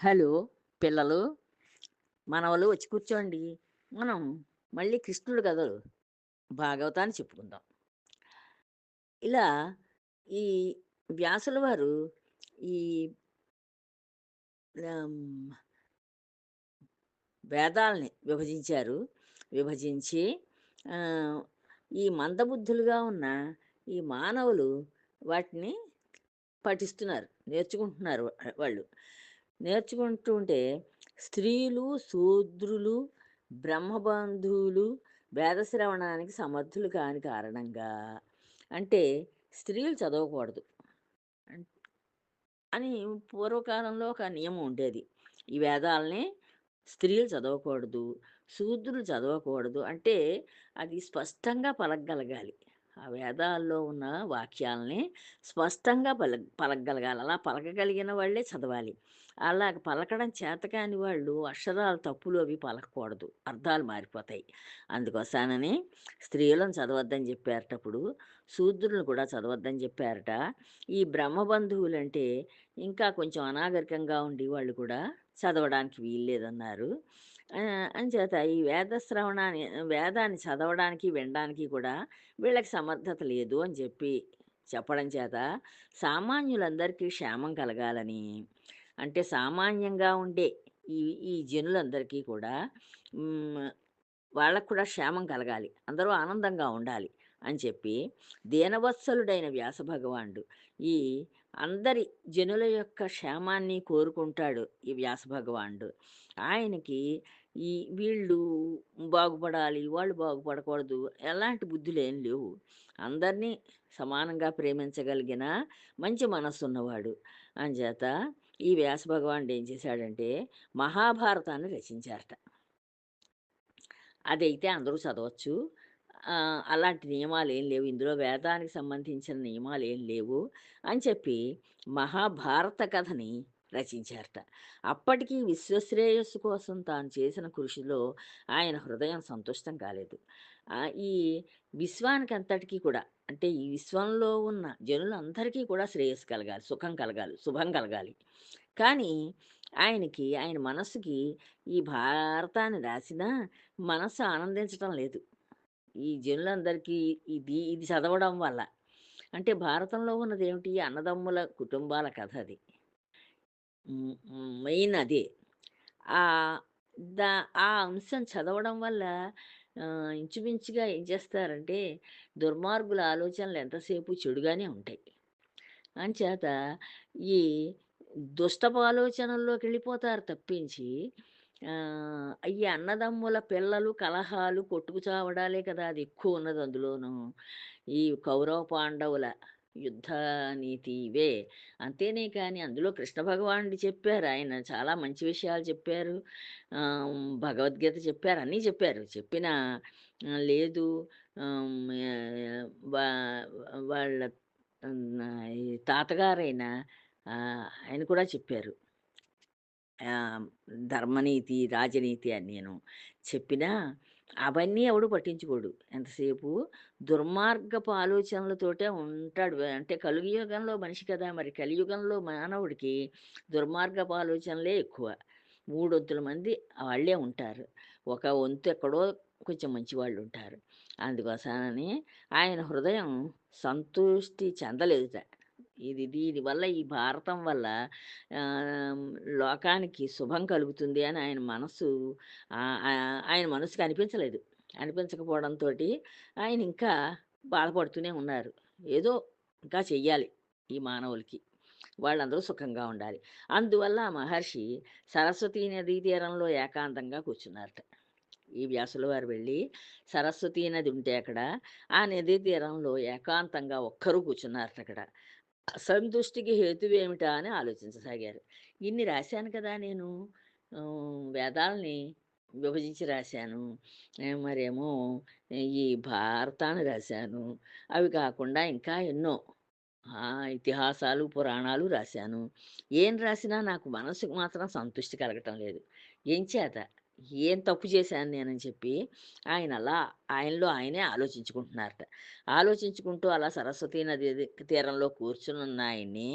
Hello పిల్లలు, మనవలు వచ్చి కూర్చోండి. మనం మళ్ళీ కృష్ణుడు కథలు భాగవతాన్ని చెప్పుకుందాం. ఇలా ఈ వ్యాసుల వారు ఈ ఆమ్, వేదాల్ని విభజించారు. విభజించి ఆ, ఈ మందబుద్ధులుగా ఉన్న ఈ మానవులు వాటిని పఠిస్తున్నారు, నేర్చుకుంటున్నారు. వాళ్ళు నేర్చుకుంటూ ఉంటే స్త్రీలు, శూద్రులు, బ్రహ్మబంధువులు వేదశ్రవణానికి సమర్థులు కాని కారణంగా, అంటే స్త్రీలు చదవకూడదు అన్- అని పూర్వకాలంలో ఒక నియమం ఉండేది. ఈ వేదాలని స్త్రీలు చదవకూడదు, శూద్రులు చదవకూడదు. అంటే అది స్పష్టంగా పలకగలగాలి. ఆ వేదాల్లో ఉన్న వాక్యాలని స్పష్టంగా పలకగలగాలి. అలా పలకగలిగిన వాళ్ళే చదవాలి. అలా పలకడం చేతకాని వాళ్ళు అక్షరాలు తప్పులు అవి పలకకూడదు, అర్థాలు మారిపోతాయి. అందుకోసానని స్త్రీలను చదవద్దని చెప్పారటప్పుడు, శూద్రులను కూడా చదవద్దని చెప్పారట. ఈ బ్రహ్మబంధువులంటే ఇంకా కొంచెం అనాగరికంగా ఉండి వాళ్ళు కూడా చదవడానికి వీల్లేదన్నారు. అంచేత ఈ వేదాన్ని చదవడానికి, వినడానికి కూడా వీళ్ళకి సమర్థత లేదు అని చెప్పడం చేత సామాన్యులందరికీ క్షేమం కలగాలని, అంటే సామాన్యంగా ఉండే ఈ ఈ జనులందరికీ కూడా హ్మ్, వాళ్ళకు కూడా క్షేమం కలగాలి, అందరూ ఆనందంగా ఉండాలి అని చెప్పి దీనవత్సలుడైన వ్యాస భగవానుడు ఈ అందరి జనుల యొక్క క్షేమాన్ని కోరుకుంటాడు. ఈ వ్యాస భగవానుడు ఆయనకి ఈ వీళ్ళు బాగుపడాలి, వాళ్ళు బాగుపడకూడదు, ఎలాంటి బుద్ధులు ఏం లేవు. అందరినీ సమానంగా ప్రేమించగలిగిన మంచి మనస్సున్నవాడు. అంచేత ఈ వ్యాస భగవానుడు ఏం చేశాడంటే మహాభారతాన్ని రచించారట. అదైతే అందరూ చదవచ్చు. అలాంటి నియమాలేం లేవు. ఇందులో వేదానికి సంబంధించిన నియమాలేం లేవు అని చెప్పి మహాభారత కథని రచించారట. అప్పటికి విశ్వశ్రేయస్సు కోసం తాను చేసిన కృషిలో ఆయన హృదయం సంతుష్టం కాలేదు. ఈ విశ్వానికంతటికీ కూడా, అంటే ఈ విశ్వంలో ఉన్న జనులందరికీ కూడా శ్రేయస్సు కలగాలి, సుఖం కలగాలి, శుభం కలగాలి. కానీ ఆయన మనస్సుకి ఈ భారతాన్ని రాసినా మనస్సు ఆనందించటం లేదు. ఈ జనులందరికీ ఇది ఇది చదవడం వల్ల, అంటే భారతంలో ఉన్నదేమిటి, అన్నదమ్ముల కుటుంబాల కథ అది. మెయిన్ అదే. ఆహ్, దా ఆ అంశం చదవడం వల్ల ఇంచుమించుగా ఏం చేస్తారంటే దుర్మార్గుల ఆలోచనలు ఎంతసేపు చెడుగానే ఉంటాయి. అంచేత ఈ దుష్టపు ఆలోచనల్లోకెళ్ళిపోతారు తప్పించి, ఈ అన్నదమ్ముల పిల్లలు కలహాలు, కొట్టుకు చావడాలే కదా అది ఎక్కువ ఉన్నది అందులోనూ. ఈ కౌరవ పాండవుల యుద్ధ నీతి ఇవే. అంతేనే కానీ అందులో కృష్ణ భగవానుడు చెప్పారు. ఆయన చాలా మంచి విషయాలు చెప్పారు. భగవద్గీత చెప్పారు, అన్నీ చెప్పారు. చెప్పినా లేదు, ఆహ్, వా వాళ్ళ ఈ తాతగారైన ఆయన కూడా చెప్పారు. ఆహ్, ధర్మనీతి, రాజనీతి అని నేను చెప్పినా అవన్నీ ఎవడు పట్టించుకోడు. ఎంతసేపు దుర్మార్గపు ఆలోచనలతోటే ఉంటాడు. అంటే కలియుగంలో మనిషి కదా! మరి కలియుగంలో మానవుడికి దుర్మార్గపు ఆలోచనలే ఎక్కువ. మూడొంతుల మంది వాళ్ళే ఉంటారు. ఒక వంతు ఎక్కడో కొంచెం మంచివాళ్ళుంటారు. అందుకోసమని ఆయన హృదయం సంతృష్టి చెందలేదుట. దీనివల్ల, ఈ భారతం వల్ల ఆహ్, లోకానికి శుభం కలుగుతుంది అని ఆయన మనసుకి అనిపించలేదు. అనిపించకపోవడంతోటి ఆయన ఇంకా బాధపడుతూనే ఉన్నారు. ఏదో ఇంకా చెయ్యాలి ఈ మానవులకి, వాళ్ళందరూ సుఖంగా ఉండాలి. అందువల్ల ఆ మహర్షి సరస్వతీ నదీ తీరంలో ఏకాంతంగా కూర్చున్నారట. ఈ వ్యాసుల వారు వెళ్ళి సరస్వతీ నది ఉంటే అక్కడ, ఆ నదీ తీరంలో ఏకాంతంగా ఒక్కరు కూర్చున్నారట అక్కడ. అసంతుష్టికి హేతువేమిటా అని ఆలోచించసాగారు. ఇన్ని రాశాను కదా నేను, వేదాల్ని విభజించి రాశాను. మరేమో ఈ భారతాన్ని రాశాను. అవి కాకుండా ఇంకా ఎన్నో ఇతిహాసాలు, పురాణాలు రాశాను. ఏం రాసినా నాకు మనసుకు మాత్రం సంతృష్టి కలగటం లేదు. ఎంచేత? ఏం తప్పు చేశాను నేనని చెప్పి ఆయనలో ఆయనే ఆలోచించుకుంటున్నారట. ఆలోచించుకుంటూ అలా సరస్వతీ నది తీరంలో కూర్చునున్న ఆయన్ని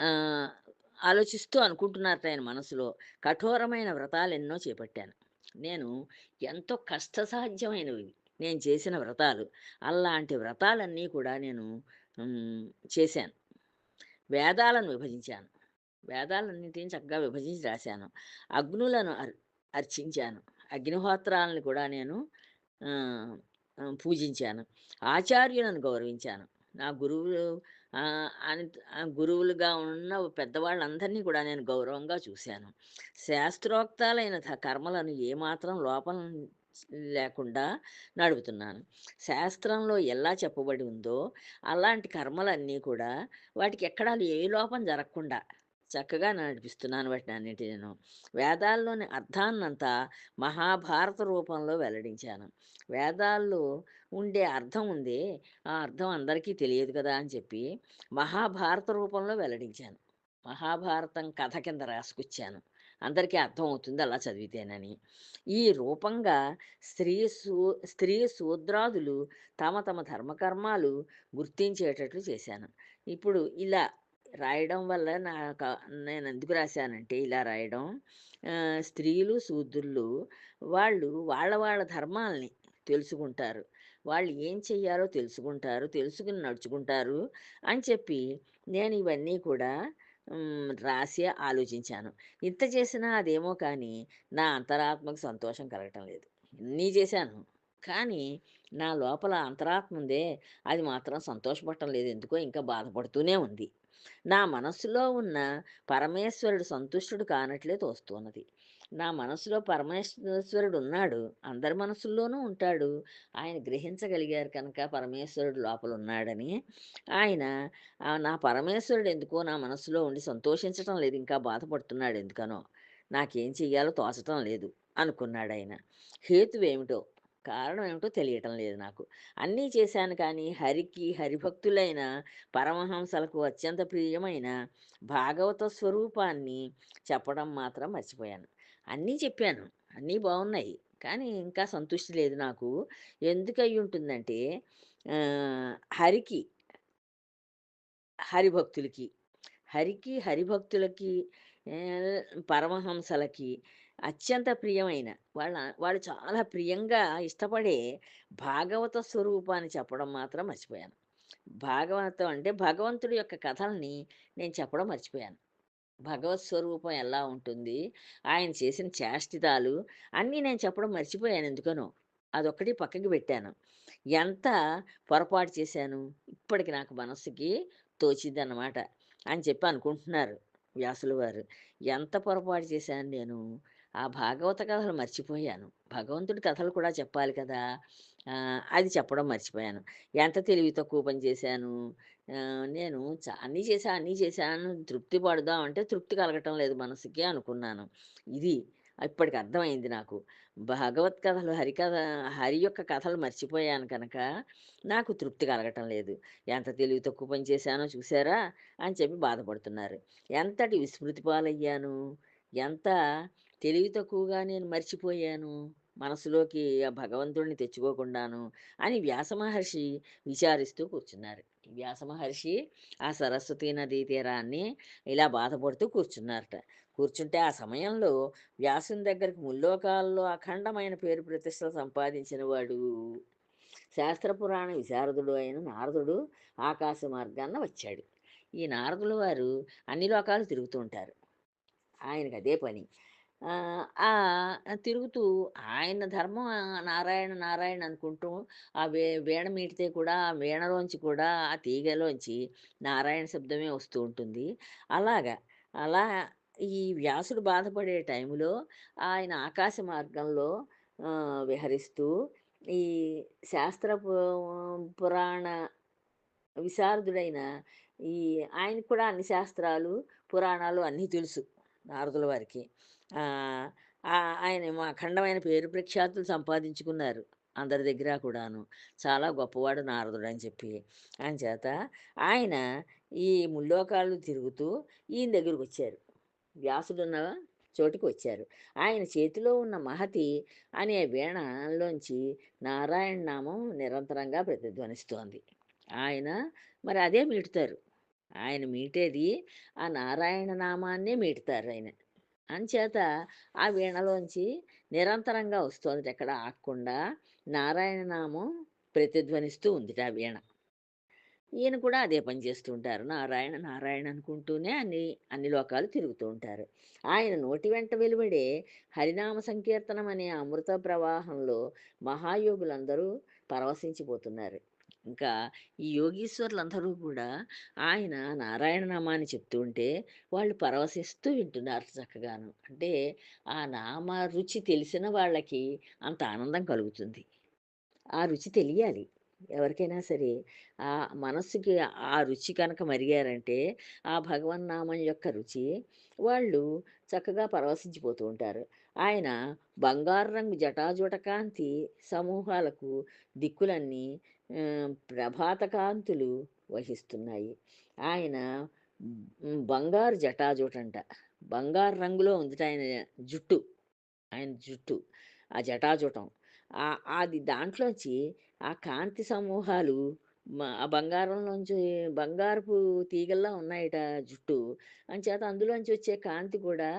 ఆహ్, ఆలోచిస్తూ అనుకుంటున్నారట ఆయన మనసులో. కఠోరమైన వ్రతాలెన్నో చేపట్టాను. నేను ఎంతో కష్టసాధ్యమైనవి నేను చేసిన వ్రతాలు. అలాంటి వ్రతాలన్నీ కూడా నేను హ్మ్, చేశాను. వేదాలను విభజించాను. వేదాలన్నిటిని చక్కగా విభజించి రాశాను. అగ్నులను అర్చించాను. అగ్నిహోత్రాలను కూడా నేను ఆహ్, పూజించాను. ఆచార్యులను గౌరవించాను. నా గురువులు గురువులుగా ఉన్న పెద్దవాళ్ళందరినీ కూడా నేను గౌరవంగా చూశాను. శాస్త్రోక్తాలైన కర్మలను ఏమాత్రం లోపం లేకుండా నడుపుతున్నాను. శాస్త్రంలో ఎలా చెప్పబడి ఉందో అలాంటి కర్మలన్నీ కూడా వాటికి ఎక్కడా ఏ లోపం జరగకుండా చక్కగా నడిపిస్తున్నాను వాటినన్నిటినీను. వేదాల్లోని అర్థాన్నంతా మహాభారత రూపంలో వెల్లడించాను. వేదాల్లో ఉండే అర్థం ఉందే, ఆ అర్థం అందరికీ తెలియదు కదా అని చెప్పి మహాభారత రూపంలో వెల్లడించాను. మహాభారతం కథ కింద రాసుకొచ్చాను. అందరికీ అర్థమవుతుంది అలా చదివితేనని. ఈ రూపంగా స్త్రీ శూ స్త్రీ శూద్రాదులు తమ తమ ధర్మకర్మాలు గుర్తించేటట్లు చేశాను. ఇప్పుడు ఇలా రాయడం వల్ల నేనెందుకు రాశానంటే ఇలా రాయడం స్త్రీలు, శూద్రులు వాళ్ళు వాళ్ళ వాళ్ళ ధర్మాల్ని తెలుసుకుంటారు. వాళ్ళు ఏం చెయ్యాలో తెలుసుకుంటారు, తెలుసుకుని నడుచుకుంటారు అని చెప్పి నేను ఇవన్నీ కూడా రాసి ఆలోచించాను. ఇంత చేసినా అదేమో కానీ నా అంతరాత్మకు సంతోషం కలగటం లేదు. ఇన్ని చేశాను. కానీ నా లోపల అంతరాత్మ ఉందే అది మాత్రం సంతోషపడటం లేదు. ఎందుకో ఇంకా బాధపడుతూనే ఉంది. నా మనస్సులో ఉన్న పరమేశ్వరుడు సంతుష్టుడు కానట్లే తోస్తున్నది. నా మనసులో పరమేశ్వరుడు ఉన్నాడు. అందరి మనసుల్లోనూ ఉంటాడు. ఆయన గ్రహించగలిగారు కనుక పరమేశ్వరుడు లోపల ఉన్నాడని ఆయన నా పరమేశ్వరుడు ఎందుకో నా మనసులో ఉండి సంతోషించటం లేదు. ఇంకా బాధపడుతున్నాడు ఎందుకనో. నాకేం చెయ్యాలో తోచటం లేదు అనుకున్నాడాయన. హేతువేమిటో, కారణం ఏమిటో తెలియటం లేదు నాకు. అన్నీ చేశాను కానీ హరికి, హరిభక్తులైన పరమహంసలకు అత్యంత ప్రియమైన భాగవత స్వరూపాన్ని చెప్పడం మాత్రం మర్చిపోయాను. అన్నీ చెప్పాను. అన్నీ బావున్నాయి. కానీ ఇంకా సంతృష్టి లేదు నాకు. ఎందుకయ్యుంటుందంటే హరికి, హరిభక్తులకి, హరిభక్తులకి పరమహంసలకి అత్యంత ప్రియమైన వాళ్ళు చాలా ప్రియంగా ఇష్టపడే భాగవత స్వరూపాన్ని చెప్పడం మాత్రం మర్చిపోయాను. భాగవతం అంటే భగవంతుడి యొక్క కథల్ని నేను చెప్పడం మర్చిపోయాను. భగవత్ స్వరూపం ఎలా ఉంటుంది, ఆయన చేసిన చేష్టితాలు అన్నీ నేను చెప్పడం మర్చిపోయాను ఎందుకనో. అదొక్కటి పక్కకి పెట్టాను. ఎంత పొరపాటు చేశాను, ఇప్పటికి నాకు మనస్సుకి తోచిందన్నమాట అని చెప్పి అనుకుంటున్నారు వ్యాసుల వారు. ఎంత పొరపాటు చేశాను నేను. ఆ భాగవత కథలు మర్చిపోయాను. భగవంతుడి కథలు కూడా చెప్పాలి కదా! అది చెప్పడం మర్చిపోయాను. ఎంత తెలివి తక్కువ పని చేశాను. నేను అన్నీ చేశాను తృప్తి పడదాం అంటే తృప్తి కలగటం లేదు మనసుకి అనుకున్నాను. ఇది ఇప్పటికి అర్థమైంది నాకు. భగవత్ కథలు హరి యొక్క కథలు మర్చిపోయాను కనుక నాకు తృప్తి కలగటం లేదు. ఎంత తెలివి తక్కువ పని చేశానో చూసారా అని చెప్పి బాధపడుతున్నారు. ఎంతటి విస్మృతి పాలయ్యాను. ఎంత తెలివి తక్కువగా నేను మర్చిపోయాను. మనసులోకి ఆ భగవంతుడిని తెచ్చుకోకుండాను అని వ్యాసమహర్షి విచారిస్తూ కూర్చున్నారు. వ్యాసమహర్షి ఆ సరస్వతీ నదీ తీరాన్ని ఇలా బాధపడుతూ కూర్చున్నారట. కూర్చుంటే ఆ సమయంలో వ్యాసుని దగ్గరికి ముల్లోకాల్లో అఖండమైన పేరు ప్రతిష్టలు సంపాదించిన వాడు శాస్త్రపురాణ విశారదుడు అయిన నారదుడు ఆకాశ మార్గాన వచ్చాడు. ఈ నారదుల వారు అన్ని లోకాలు తిరుగుతూ ఉంటారు. ఆయనకి అదే పని. తిరుగుతూ ఆయన ధర్మం నారాయణ నారాయణ అనుకుంటూ ఆ వీణ మీటితే కూడా ఆ వీణలోంచి కూడా ఆ తీగలోంచి నారాయణ శబ్దమే వస్తూ ఉంటుంది. అలాగా అలా ఈ వ్యాసుడు బాధపడే టైంలో ఆయన ఆకాశ మార్గంలో విహరిస్తూ ఈ శాస్త్ర పురాణ విశారదుడైన ఈ ఆయనకు కూడా అన్ని శాస్త్రాలు, పురాణాలు అన్నీ తెలుసు నారదుల వారికి. ఆహ్, ఆయనేమో అఖండమైన పేరు ప్రఖ్యాతులు సంపాదించుకున్నారు అందరి దగ్గర కూడాను. చాలా గొప్పవాడు నారదుడని చెప్పి. అంచేత ఆయన ఈ ముల్లోకాలు తిరుగుతూ ఈయన దగ్గరకొచ్చారు. వ్యాసుడున్న చోటికొచ్చారు. ఆయన చేతిలో ఉన్న మహతి అనే వీణలోంచి నారాయణ నామం నిరంతరంగా ప్రతిధ్వనిస్తోంది. ఆయన మరి అదే మీటుతారు. ఆయన మీటేది ఆ నారాయణ నామాన్నే మీటుతారు ఆయన. అంచేత ఆ వీణలోంచి నిరంతరంగా వస్తోందిట ఎక్కడ ఆగకుండా. నారాయణ నామం ప్రతిధ్వనిస్తూ ఉందిట ఆ వీణ. ఈయన కూడా అదే పని చేస్తూ ఉంటారు. నారాయణ, నారాయణ అనుకుంటూనే అన్ని లోకాలు తిరుగుతూ ఉంటారు. ఆయన నోటి వెంట వెలువడే హరినామ సంకీర్తనం అనే అమృత ప్రవాహంలో మహాయోగులందరూ పరవశించిపోతున్నారు. ఇంకా ఈ యోగీశ్వరులందరూ కూడా ఆయన నారాయణ నామాన్ని చెప్తూ ఉంటే వాళ్ళు పరవశిస్తూ వింటున్నారు చక్కగాను. అంటే ఆ నామ రుచి తెలిసిన వాళ్ళకి అంత ఆనందం కలుగుతుంది. ఆ రుచి తెలియాలి. ఎవరికైనా సరే. మనస్సుకి ఆ రుచి కనుక మరిగారంటే, ఆ భగవన్నామం యొక్క రుచి, వాళ్ళు చక్కగా పరవశించిపోతూ ఉంటారు. ఆయన బంగారు రంగు జటాజూట కాంతి సమూహాలకు దిక్కులన్నీ ప్రభాత కాంతులు వహిస్తున్నాయి. ఆయన బంగారు జటాజూటంట. బంగారు రంగులో ఉందిట ఆయన జుట్టు. ఆయన జుట్టు. ఆ జటాజూటం. అది దాంట్లోంచి ఆ కాంతి సమూహాలు ఆ బంగారంలోంచి బంగారపు తీగల్లా ఉన్నాయట జుట్టు. అంచేత అందులోంచి వచ్చే కాంతి కూడా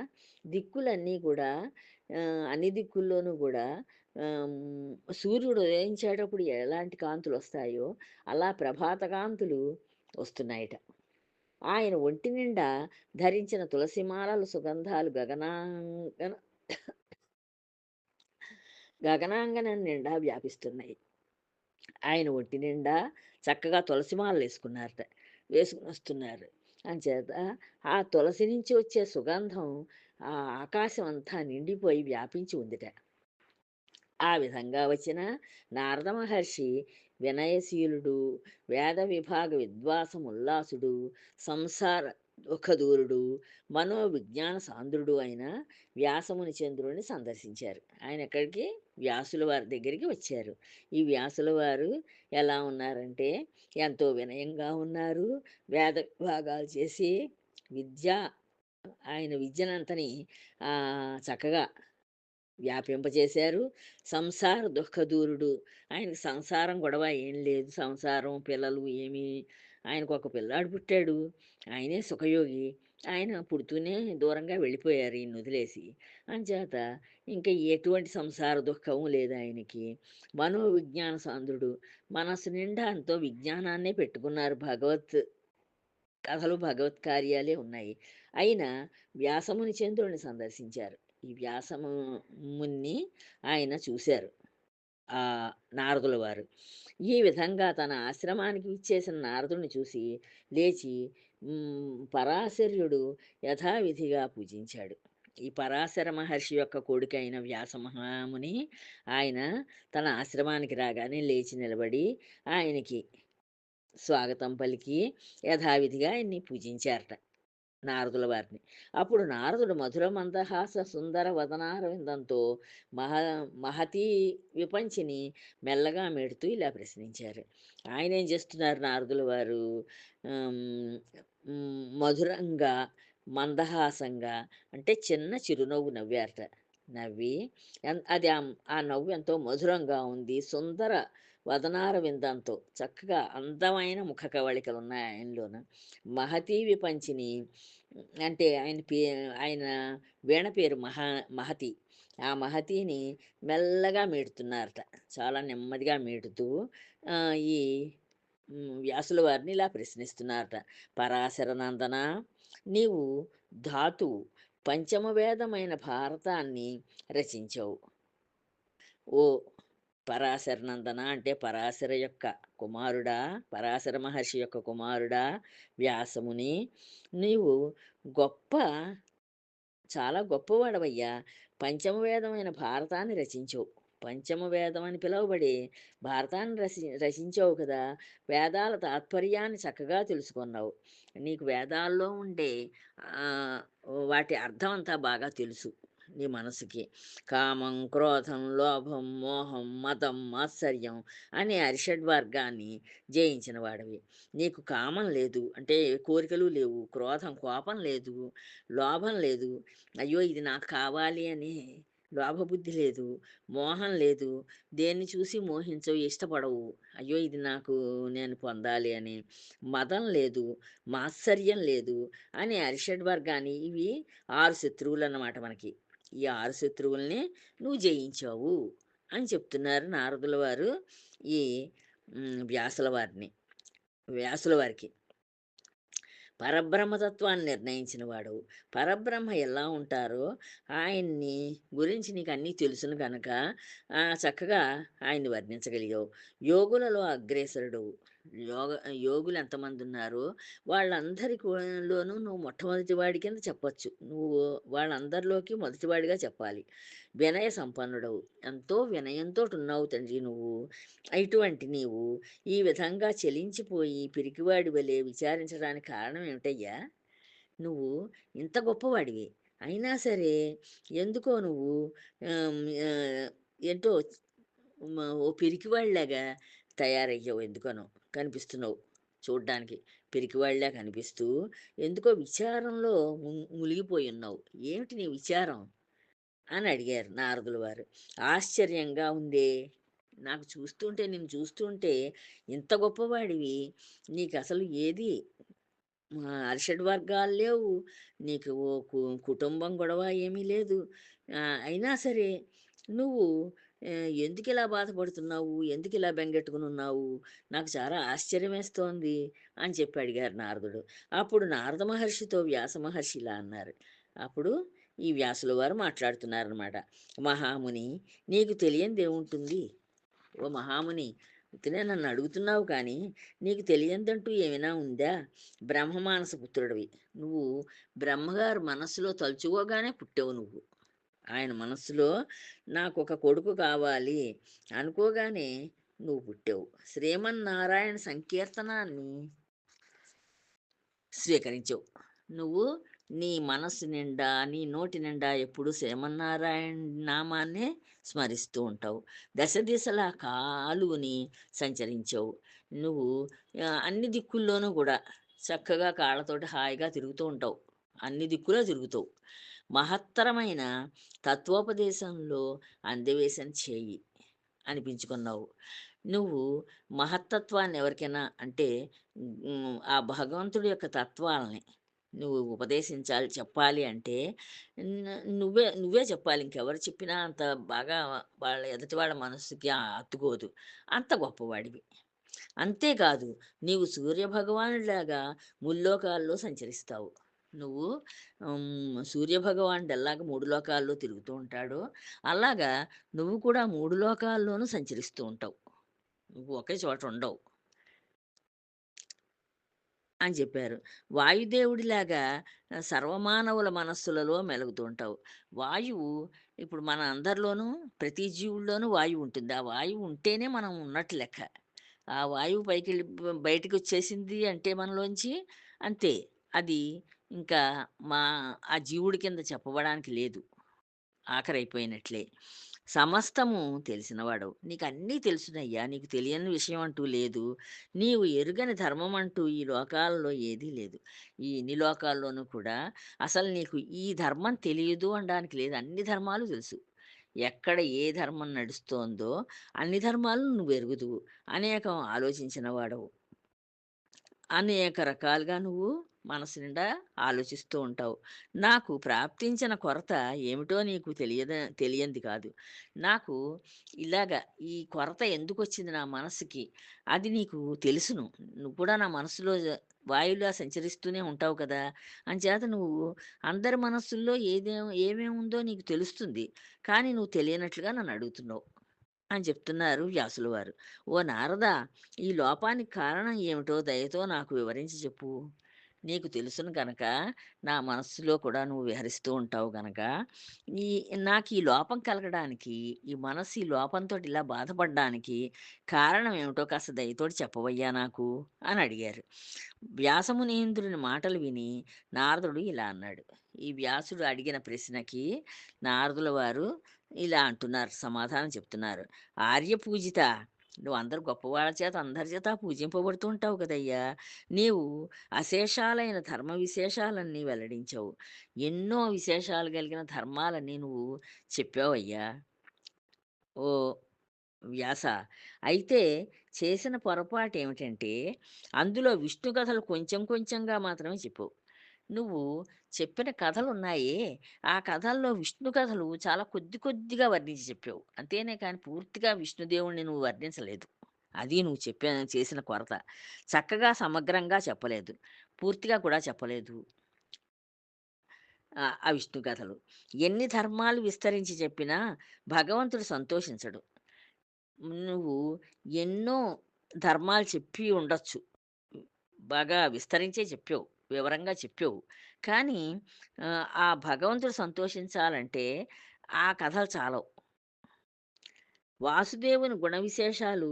దిక్కులన్నీ కూడా అన్ని దిక్కుల్లోనూ గూడా సూర్యుడు ఉదయించేటప్పుడు ఎలాంటి కాంతులొస్తాయో అలా ప్రభాత కాంతులు వస్తున్నాయట. ఆయన ఒంటి నిండా ధరించిన తులసిమాలల సుగంధాలు గగనాంగనం నిండా వ్యాపిస్తున్నాయి. ఆయన ఒంటి నిండా చక్కగా తులసి మాలలేసుకున్నారట. వేసుకొనొస్తున్నారు. అంచేత ఆ తులసి నుంచి వచ్చే సుగంధం ఆ ఆకాశం అంతా నిండిపోయి వ్యాపించి ఉందిట. ఆ విధంగా వచ్చిన నారద మహర్షి వినయశీలుడు, వేద విభాగ విద్వాసముల్లాసుడు, సంసార దుఃఖదూరుడు, మనోవిజ్ఞాన సాంద్రుడు అయిన వ్యాసముని చంద్రుడిని సందర్శించారు. ఆయన ఎక్కడికి? వ్యాసుల వారి దగ్గరికి వచ్చారు. ఈ వ్యాసుల వారు ఎలా ఉన్నారంటే, ఎంతో వినయంగా ఉన్నారు. వేద విభాగాలు చేసి విద్య ఆయన విద్యనంతని చక్కగా వ్యాపింపజేశారు. సంసార దుఃఖదూరుడు. ఆయనకి సంసారం గొడవ ఏం లేదు. సంసారం, పిల్లలు ఏమీ ఆయనకొక పిల్లాడు పుట్టాడు. ఆయనే సుఖయోగి. ఆయన పుడుతూనే దూరంగా వెళ్ళిపోయారు ఈయన్నొదిలేసి. అంచేత ఇంక ఎటువంటి సంసార దుఃఖము లేదు ఆయనకి. మనోవిజ్ఞాన సాంద్రుడు. మనస్సు నిండా ఎంతో విజ్ఞానాన్నే పెట్టుకున్నారు. కథలు, భగవత్ కార్యాలే ఉన్నాయి. అయినా వ్యాసముని చంద్రుడిని సందర్శించారు. ఈ మున్ని ఆయన చూశారు. నారదుల వారు. ఈ విధంగా తన ఆశ్రమానికి విచ్చేసిన నారదుడిని చూసి లేచి పరాశర్యుడు యథావిధిగా పూజించాడు. ఈ పరాశర మహర్షి యొక్క కొడుకైన వ్యాస మహాముని ఆయన తన ఆశ్రమానికి రాగానే లేచి నిలబడి ఆయనకి స్వాగతం పలికి యథావిధిగా ఆయన్ని పూజించారట. నారదుల వారిని. అప్పుడు నారదుడు మధుర మందహాస సుందర వదనారవిందంతో మహ మహతీ విపంచిని మెల్లగా మెడుతూ ఇలా ప్రశ్నించారు. ఆయనేం చేస్తున్నారు నారదుల వారు? మధురంగా, మందహాసంగా అంటే చిన్న చిరునవ్వు నవ్వారట. నవ్వి అది ఆ నవ్వు ఎంతో మధురంగా ఉంది. సుందర వదనార విందంతో చక్కగా అందమైన ముఖ కవళికలున్నాయి ఆయనలోన. మహతీ విపంచిని అంటే ఆయన వీణ పేరు మహతి. ఆ మహతిని మెల్లగా మీటుతున్నారట. చాలా నెమ్మదిగా మీటుతూ ఈ వ్యాసుల వారిని ఇలా ప్రశ్నిస్తున్నారట. పరాశర నందన, నీవు ధాతువు పంచమ వేదమైన భారతాన్ని రచించావు. ఓ పరాశర నందన అంటే పరాశర యొక్క కుమారుడా, పరాశర మహర్షి యొక్క కుమారుడా వ్యాసముని, నీవు గొప్ప చాలా గొప్పవాడవయ్యా. పంచమ వేదమైన భారతాన్ని రచించావు. పంచమ వేదం అని పిలువబడే భారతాన్ని రచించావు కదా! వేదాల తాత్పర్యాన్ని చక్కగా తెలుసుకున్నావు. నీకు వేదాల్లో ఉండే ఆహ్, వాటి అర్థం అంతా బాగా తెలుసు నీ మనసుకి. కామం, క్రోధం, లోభం, మోహం, మదం, మాత్సర్యం అనే అరిషడ్వర్గాన్ని జయించిన వాడివి. నీకు కామం లేదు. అంటే కోరికలు లేవు. కోపం లేదు. లోభం లేదు. అయ్యో! ఇది నాకు కావాలి అని లోభబుద్ధి లేదు, మోహం లేదు, దేన్ని చూసి మోహించవు, ఇష్టపడవు. అయ్యో! ఇది నాకు నేను పొందాలి అని. మదం లేదు, మాత్సర్యం లేదు అని అరిషడ్వర్గాన్ని ఇవి 6 శత్రువులన్నమాట మనకి. ఈ 6 శత్రువుల్ని నువ్వు జయించావు అని చెప్తున్నారు నారదుల వారు ఈ వ్యాసుల వారికి. పరబ్రహ్మతత్వాన్ని నిర్ణయించిన వాడు. పరబ్రహ్మ ఎలా ఉంటారో ఆయన్ని గురించి నీకు అన్నీ తెలుసును గనక చక్కగా ఆయన్ని వర్ణించగలిగావు. యోగులలో అగ్రేసరుడు. యోగ యోగులు ఎంతమంది ఉన్నారో లోనూ నువ్వు మొట్టమొదటి వాడి కింద చెప్పొచ్చు. నువ్వు వాళ్ళందరిలోకి మొదటివాడిగా చెప్పాలి. వినయ సంపన్నుడవు. ఎంతో వినయంతోటున్నావు తండ్రి నువ్వు. ఇటువంటి నీవు ఈ విధంగా చలించిపోయి పిరికివాడి వలె విచారించడానికి కారణం ఏమిటయ్యా? నువ్వు ఇంత గొప్పవాడివి. అయినా సరే ఎందుకో నువ్వు ఆహ్, ఆహ్, ఏంటో ఓ పిరికివాడిలాగా తయారయ్యావు ఎందుకనో. కనిపిస్తున్నావు చూడ్డానికి. పిరికివాడిలా కనిపిస్తూ ఎందుకో విచారంలో మునిగిపోయున్నావు. ఏమిటి నీ విచారం? అని అడిగారు నారదుల వారు. ఆశ్చర్యంగా ఉందే! నిన్ను చూస్తుంటే ఇంత గొప్పవాడివి, నీకసలు ఏది అరిషడ్ వర్గాలు లేవు. నీకు ఓ కుటుంబం గొడవ ఏమీ లేదు. అయినా సరే నువ్వు ఎందుకిలా బాధపడుతున్నావు? ఎందుకిలా బెంగెట్టుకునున్నావు? నాకు చాలా ఆశ్చర్యమేస్తోంది అని చెప్పి అడిగారు నారదుడు. అప్పుడు నారద మహర్షితో వ్యాస మహర్షి ఇలా అన్నారు. అప్పుడు ఈ వ్యాసుల వారు మాట్లాడుతున్నారనమాట. మహాముని, నీకు తెలియందేముంటుంది? ఓ మహాముని, ఉత్తినే నన్ను అడుగుతున్నావు కానీ నీకు తెలియనిదంటూ ఏమైనా ఉందా? బ్రహ్మమానస పుత్రుడివి. నువ్వు బ్రహ్మగారు మనస్సులో తలుచుకోగానే పుట్టావు నువ్వు. ఆయన మనస్సులో నాకొక కొడుకు కావాలి అనుకోగానే నువ్వు పుట్టావు. శ్రీమన్నారాయణ సంకీర్తనాన్ని స్వీకరించావు. నువ్వు నీ మనస్సు నిండా, నీ నోటి నిండా ఎప్పుడు శ్రీమన్నారాయణ నామాన్నే స్మరిస్తూ ఉంటావు. దశ దిశలా కాలుని సంచరించావు. నువ్వు అన్ని దిక్కుల్లోనూ కూడా చక్కగా కాళ్ళతోటి హాయిగా తిరుగుతూ ఉంటావు. అన్ని దిక్కులో తిరుగుతావు. మహత్తరమైన తత్వోపదేశంలో అందవేశం చేయి అనిపించుకున్నావు. నువ్వు మహత్తత్వాన్ని ఎవరికైనా అంటే ఆ భగవంతుడి యొక్క తత్వాలని నువ్వు ఉపదేశించాలి, చెప్పాలి అంటే నువ్వే చెప్పాలి. ఇంకెవరు చెప్పినా అంత బాగా వాళ్ళ ఎదుటి వాళ్ళ మనస్సుకి హత్తుకోదు. అంత గొప్పవాడివి. అంతేకాదు నీవు సూర్యభగవానుడిలాగా ముల్లోకాల్లో సంచరిస్తావు. నువ్వు సూర్యభగవానుడు ఎలాగ 3 లోకాల్లో తిరుగుతూ ఉంటాడో, అలాగా నువ్వు కూడా 3 లోకాల్లోనూ సంచరిస్తూ ఉంటావు. నువ్వు ఒకే చోట ఉండవు అని చెప్పారు. వాయుదేవుడిలాగా సర్వమానవుల మనస్సులలో మెలుగుతూ ఉంటావు. వాయువు ఇప్పుడు మన అందరిలోనూ ప్రతి జీవుల్లోనూ వాయువు ఉంటుంది. ఆ వాయువు ఉంటేనే మనం ఉన్నట్టు లెక్క. ఆ వాయువు పైకెళ్ళి బయటికొచ్చేసింది అంటే మనలోంచి అంతే. అది ఇంకా మా ఆ జీవుడి కింద చెప్పబడానికి లేదు. ఆఖరైపోయినట్లే. సమస్తము తెలిసినవాడవు. నీకన్నీ తెలుసునయ్యా. నీకు తెలియని విషయం అంటూ లేదు. నీవు ఎరుగని ధర్మం అంటూ ఈ లోకాలలో ఏదీ లేదు. ఈ ఇన్ని లోకాల్లోనూ కూడా అసలు నీకు ఈ ధర్మం తెలియదు అనడానికి లేదు. అన్ని ధర్మాలు తెలుసు. ఎక్కడ ఏ ధర్మం నడుస్తోందో అన్ని ధర్మాలను నువ్వెరుగుదువు. అనేకం ఆలోచించిన వాడవు. అనేక రకాలుగా నువ్వు మనసు నిండా ఆలోచిస్తూ ఉంటావు. నాకు ప్రాప్తించిన కొరత ఏమిటో నీకు తెలియంది కాదు. నాకు ఇలాగ ఈ కొరత ఎందుకొచ్చింది నా మనసుకి, అది నీకు తెలుసును. నువ్వు కూడా నా మనసులో వాయువులా సంచరిస్తూనే ఉంటావు కదా! అంచేత నువ్వు అందరి మనస్సుల్లో ఏమేముందో నీకు తెలుస్తుంది. కానీ నువ్వు తెలియనట్లుగా నన్నడుగుతున్నావు. అని చెప్తున్నారు వ్యాసుల వారు. "ఓ నారదా! ఈ లోపానికి కారణం ఏమిటో దయతో నాకు వివరించి చెప్పు. నీకు తెలుసును గనక, నా మనస్సులో కూడా నువ్వు విహరిస్తూ ఉంటావు గనక, ఈ నాకీ లోపం కలగడానికి, ఈ మనస్సు ఈ లోపంతోటి ఇలా బాధపడ్డానికి కారణం ఏమిటో కాస్త దయతోటి చెప్పవయ్యా నాకు" అని అడిగారు. వ్యాసమునీంద్రుని మాటలు విని నారదుడు ఇలా అన్నాడు. ఈ వ్యాసుడు అడిగిన ప్రశ్నకి నారదుల వారు ఇలా అంటున్నారు, సమాధానం చెప్తున్నారు. "ఆర్యపూజిత! నువ్వు అందరు గొప్పవాళ్ళ చేత అందరి చేత పూజింపబడుతూ ఉంటావు కదయ్యా! నీవు అశేషాలైన ధర్మ విశేషాలన్నీ వెల్లడించావు. ఎన్నో విశేషాలు కలిగిన ధర్మాలన్నీ నువ్వు చెప్పావయ్యా! ఓహ్! వ్యాస. అయితే చేసిన పొరపాటేమిటంటే, అందులో విష్ణు కథలు కొంచెం కొంచెంగా మాత్రమే చెప్పావు. నువ్వు చెప్పిన కథలున్నాయే, ఆ కథల్లో విష్ణు కథలు చాలా కొద్ది కొద్దిగా వర్ణించి చెప్పావు. అంతేనే కానీ పూర్తిగా విష్ణుదేవుడిని నువ్వు వర్ణించలేదు. అది నువ్వు చేసిన కొరత. చక్కగా సమగ్రంగా చెప్పలేదు. పూర్తిగా కూడా చెప్పలేదు. ఆ విష్ణు కథలు. ఎన్ని ధర్మాలు విస్తరించి చెప్పినా భగవంతుడు సంతోషించడు. నువ్వు ఎన్నో ధర్మాలు చెప్పి ఉండొచ్చు. హ్మ్. బాగా విస్తరించే చెప్పావు. వివరంగా చెప్పావు. కానీ ఆ భగవంతుడు సంతోషించాలంటే ఆ కథలు చాలవు. వాసుదేవుని గుణ విశేషాలు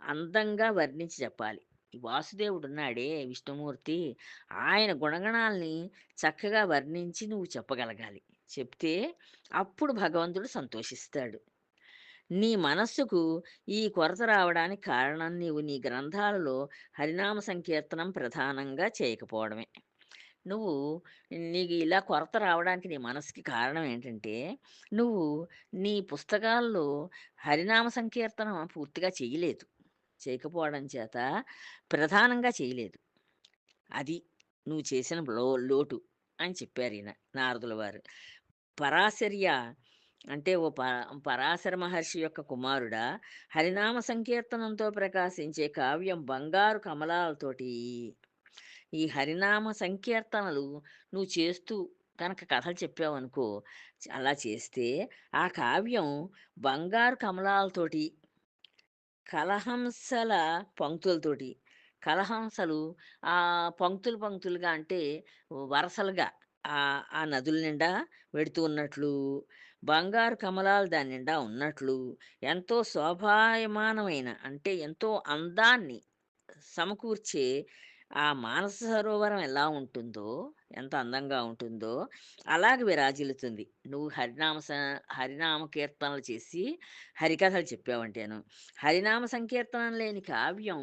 అందంగా వర్ణించి చెప్పాలి. ఈ వాసుదేవుడున్నాడే విష్ణుమూర్తి, ఆయన గుణగణాల్ని చక్కగా వర్ణించి నువ్వు చెప్పగలగాలి. చెప్తే అప్పుడు భగవంతుడు సంతోషిస్తాడు. నీ మనస్సుకు ఈ కొరత రావడానికి కారణం నీవు నీ గ్రంథాలలో హరినామ సంకీర్తనం ప్రధానంగా చేయకపోవడమే. నువ్వు నీకు ఇలా కొరత రావడానికి నీ మనసుకి కారణం ఏంటంటే, నువ్వు నీ పుస్తకాల్లో హరినామ సంకీర్తనం పూర్తిగా చెయ్యలేదు. చేయకపోవడం చేత ప్రధానంగా చేయలేదు. అది నువ్వు చేసిన లోటు అని చెప్పారీయన నారదుల వారు. పరాశర్య అంటే ఓ పరాశర మహర్షి యొక్క కుమారుడా, హరినామ సంకీర్తనంతో ప్రకాశించే కావ్యం బంగారు కమలాలతోటి ఈ హరినామ సంకీర్తనలు నువ్వు చేస్తూ కనుక కథలు చెప్పావనుకో, అలా చేస్తే ఆ కావ్యం బంగారు కమలాలతోటి, కలహంసల పంక్తులతోటి, కలహంసలు పంక్తులు పంక్తులుగా అంటే వరసలుగా ఆ నదుల నిండా వెడుతూ ఉన్నట్లు, బంగారు కమలాలు దాని నిండా ఉన్నట్లు, ఎంతో శోభాయమానమైన అంటే ఎంతో అందాన్ని సమకూర్చే ఆ మానస సరోవరం ఎలా ఉంటుందో, ఎంత అందంగా ఉంటుందో, అలాగ విరాజిల్లుతుంది. నువ్వు హరినామ కీర్తనలు చేసి, హరికథలు చెప్పావంటేను. హరినామ సంకీర్తనం లేని కావ్యం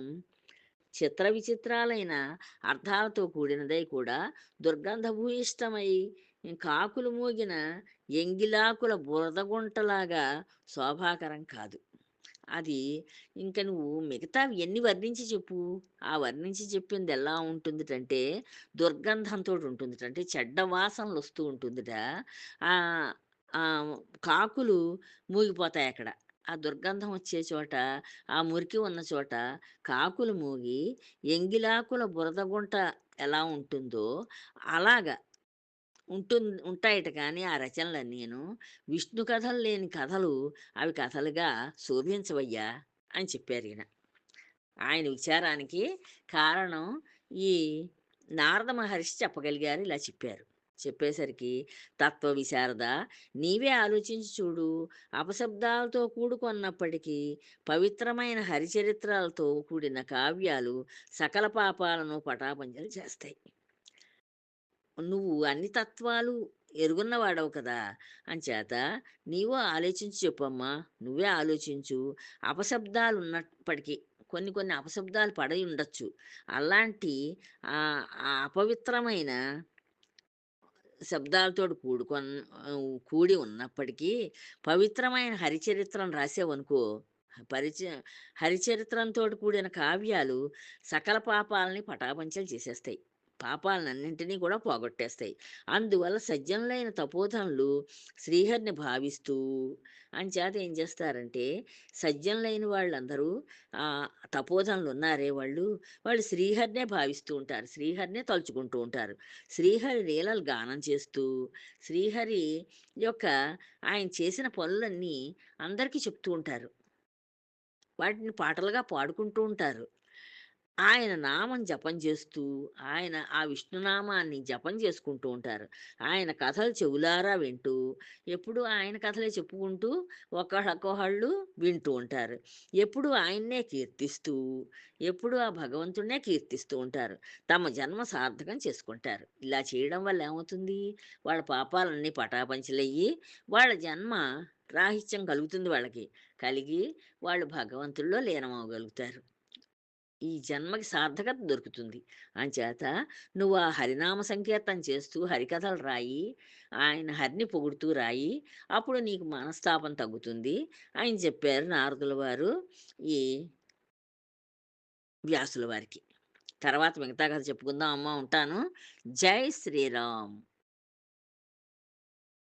చిత్ర విచిత్రాలైన అర్థాలతో కూడినదై కూడా దుర్గంధభూయిష్టమై కాకులు మూగిన ఎంగిలాకుల బురదగుంటలాగా శోభాకరం కాదు. అది ఇంక నువ్వు మిగతావి ఎన్ని వర్ణించి చెప్పు. ఆ వర్ణించి చెప్పింది ఎలా ఉంటుందిటంటే, దుర్గంధంతోటి ఉంటుందిట. అంటే చెడ్డ వాసనలొస్తూ ఉంటుందిట. ఆహ్, కాకులు మూగిపోతాయక్కడ. ఆ దుర్గంధం వచ్చే చోట, ఆ మురికి ఉన్న చోట కాకులు మూగి, ఎంగిలాకుల బురద గుంట ఎలా ఉంటుందో, అలాగా ఉంటాయట కానీ ఆ రచనలన్నీను. విష్ణు కథలు లేని కథలు అవి కథలుగా శోభించవయ్యా అని చెప్పారీయన. ఆయన విచారానికి కారణం ఈ నారద మహర్షి చెప్పగలిగారు. ఇలా చెప్పారు. చెప్పేసరికి తత్వ విశారద నీవే ఆలోచించి చూడు. అపశబ్దాలతో కూడుకొన్నప్పటికీ పవిత్రమైన హరిచరిత్రలతో కూడిన కావ్యాలు సకల పాపాలను పటాపంచలు చేస్తాయి. నువ్వు అన్ని తత్వాలు ఎరుగున్నవాడవు కదా! అంచేత నీవు ఆలోచించి చెప్పమ్మా! నువ్వే ఆలోచించు. అపశబ్దాలున్నప్పటికీ కొన్ని కొన్ని అపశబ్దాలు పడి ఉండొచ్చు. అలాంటి ఆ అపవిత్రమైన శబ్దాలతోటి కూడి ఉన్నప్పటికీ పవిత్రమైన హరిచరిత్రను రాసావనుకో, పరిచ హరిచరిత్రంతోటి కూడిన కావ్యాలు సకల పాపాలని పటాపంచలు చేసేస్తాయి. పాపాలనన్నింటినీ కూడా పోగొట్టేస్తాయి. అందువల్ల సజ్జనులైన తపోధనులు శ్రీహరిని భావిస్తూ అంచేత ఏం చేస్తారంటే, సజ్జనులైన వాళ్ళందరూ తపోధనులున్నారే వాళ్ళు శ్రీహరినే భావిస్తూ ఉంటారు. శ్రీహరినే తలుచుకుంటూ ఉంటారు. శ్రీహరి లీలలు గానం చేస్తూ, శ్రీహరి యొక్క ఆయన చేసిన పనులన్నీ అందరికీ చెప్తూ ఉంటారు. వాటిని పాటలుగా పాడుకుంటూ ఉంటారు. ఆయన నామం జపం చేస్తూ, ఆయన ఆ విష్ణునామాన్ని జపం చేసుకుంటూ ఉంటారు. ఆయన కథలు చెవులారా వింటూ, ఎప్పుడూ ఆయన కథలే చెప్పుకుంటూ ఒకళ్ళకొకళ్ళు వింటూ ఉంటారు. ఎప్పుడూ ఆయన్నే కీర్తిస్తూ, ఎప్పుడూ ఆ భగవంతుడినే కీర్తిస్తూ ఉంటారు. తమ జన్మ సార్థకం చేసుకుంటారు. ఇలా చేయడం వల్ల ఏమవుతుంది? వాళ్ళ పాపాలన్నీ పటాపంచలయ్యి, వాళ్ళ జన్మ రాహిత్యం కలుగుతుంది వాళ్ళకి. కలిగి వాళ్ళు భగవంతుల్లో లీనమవ్వగలుగుతారు. ఈ జన్మకి సార్థకత దొరుకుతుంది. అంచేత నువ్వు ఆ హరినామ సంకీర్తన చేస్తూ హరికథలు రాయి. ఆయన హరిని పొగుడుతూ రాయి. అప్పుడు నీకు మనస్తాపం తగ్గుతుంది అని చెప్పారు నారదుల వారు ఈ వ్యాసుల వారికి. తర్వాత మిగతా కథ చెప్పుకుందాం అమ్మా ఉంటాను. జై శ్రీరామ్.